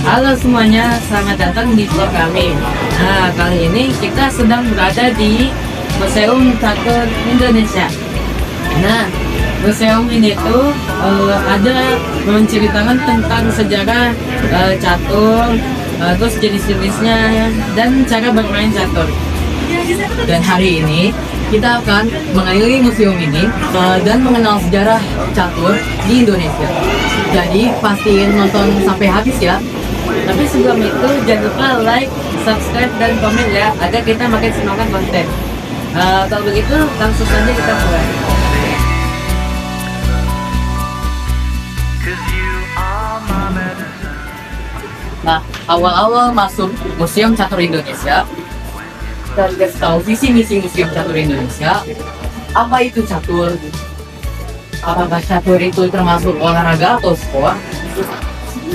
Halo semuanya, selamat datang di vlog kami. Nah, kali ini kita sedang berada di Museum Catur Indonesia. Nah, museum ini tuh ada menceritakan tentang sejarah catur, terus jenis-jenisnya dan cara bermain catur. Dan hari ini kita akan mengelilingi museum ini dan mengenal sejarah catur di Indonesia. Jadi pastiin nonton sampai habis ya. Tapi sebelum itu jangan lupa like, subscribe, dan komen ya agar kita makin semangat konten. Kalau begitu langsung saja kita mulai. Nah, awal-awal masuk Museum Catur Indonesia, kita kasih tahu visi misi Museum Catur Indonesia. Apa itu catur? Apakah catur itu termasuk olahraga atau sport?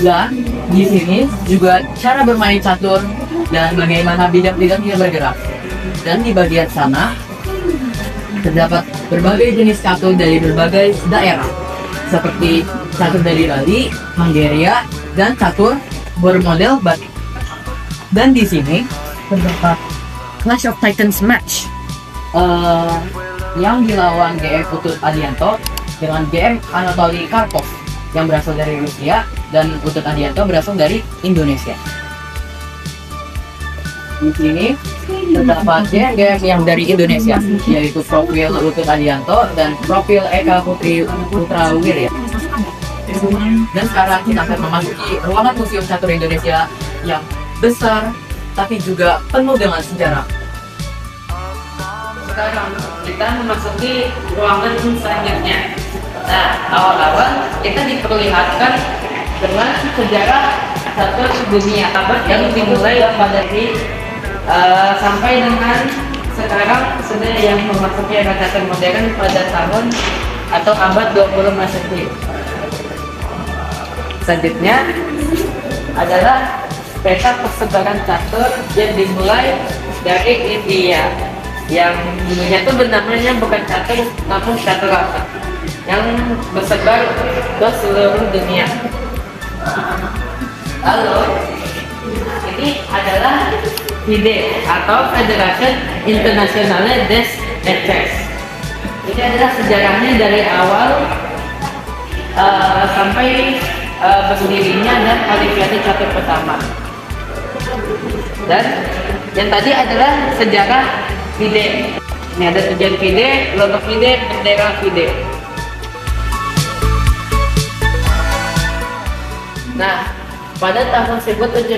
Dan di sini juga cara bermain catur dan bagaimana bidang-bidangnya bergerak. Dan di bagian sana terdapat berbagai jenis catur dari berbagai daerah, seperti catur dari Bali, Manggaria, dan catur bermodel batik. Dan di sini terdapat Clash of Titans match yang dilawan GM Utut Adianto dengan GM Anatoly Karpov yang berasal dari Rusia dan Utut Adianto berasal dari Indonesia. Di sini terdapat GM yang dari Indonesia, yaitu profil Utut Adianto dan profil Eka Putri Putrawir ya. Dan sekarang kita akan memasuki ruangan Museum Catur Indonesia yang besar tapi juga penuh dengan sejarah. Sekarang kita memasuki ruangan selanjutnya. Nah, awal-awal kita diperlihatkan dengan sejarah catur dunia yang dimulai pada sampai dengan sekarang sudah yang memasuki era catur modern pada tahun atau abad 20 Masehi. Selanjutnya adalah peta persebaran catur yang dimulai dari India, yang dulunya itu benamanya bukan catur namun caturata, yang bersebar ke seluruh dunia. Lalu ini adalah FIDE atau Federation Internationale des Échecs. Ini adalah sejarahnya dari awal sampai berdirinya dan Olimpiade catur pertama. Dan yang tadi adalah sejarah FIDE. Ini ada tujuan FIDE, logo FIDE, bendera FIDE. Nah, pada tahun 1700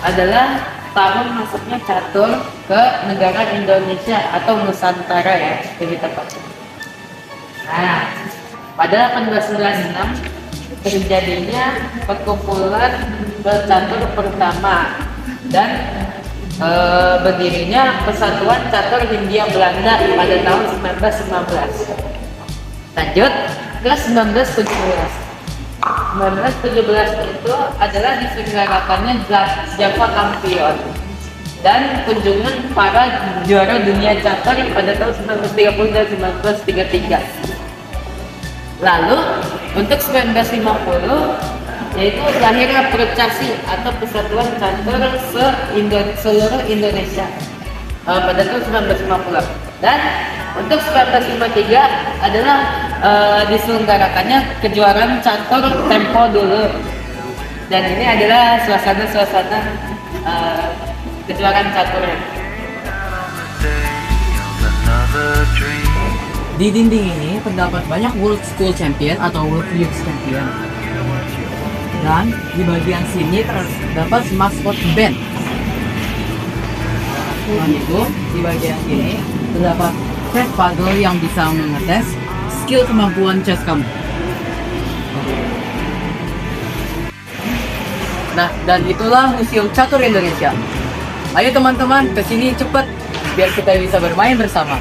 adalah tahun masuknya catur ke negara Indonesia atau Nusantara ya, lebih tepatnya. Nah, pada 1896 terjadinya perkumpulan catur pertama dan berdirinya Persatuan Catur Hindia Belanda pada tahun 1915. Lanjut ke 1917. 1917 itu adalah diselenggarakannya Java Champion dan kunjungan para juara dunia catur pada tahun 1930 dan 1933. Lalu untuk 1950 yaitu lahirnya Percasi atau Persatuan Catur seluruh Indonesia pada tahun 1950. Dan untuk 1953 adalah diselenggarakannya kejuaraan catur tempo dulu. Dan ini adalah suasana kejuaraan caturnya. Di dinding ini terdapat banyak World School Champion atau World Youth Champion. Dan di bagian sini terdapat mascot band. Dan itu di bagian sini terdapat chess puzzle yang bisa mengetes skill kemampuan chess kamu. Nah, dan itulah Museum Catur Indonesia. Ayo teman-teman, kesini cepet biar kita bisa bermain bersama.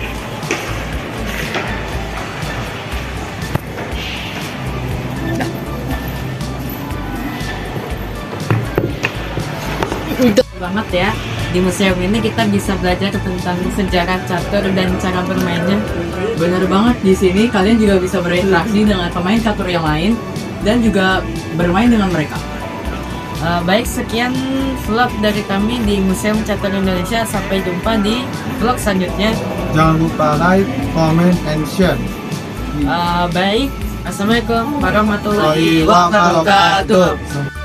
Banget ya, di museum ini kita bisa belajar tentang sejarah catur dan cara bermainnya. Bener banget, di sini kalian juga bisa berinteraksi dengan pemain catur yang lain dan juga bermain dengan mereka. Baik, sekian vlog dari kami di Museum Catur Indonesia. Sampai jumpa di vlog selanjutnya. Jangan lupa like, comment, and share. Baik, assalamualaikum warahmatullahi wabarakatuh.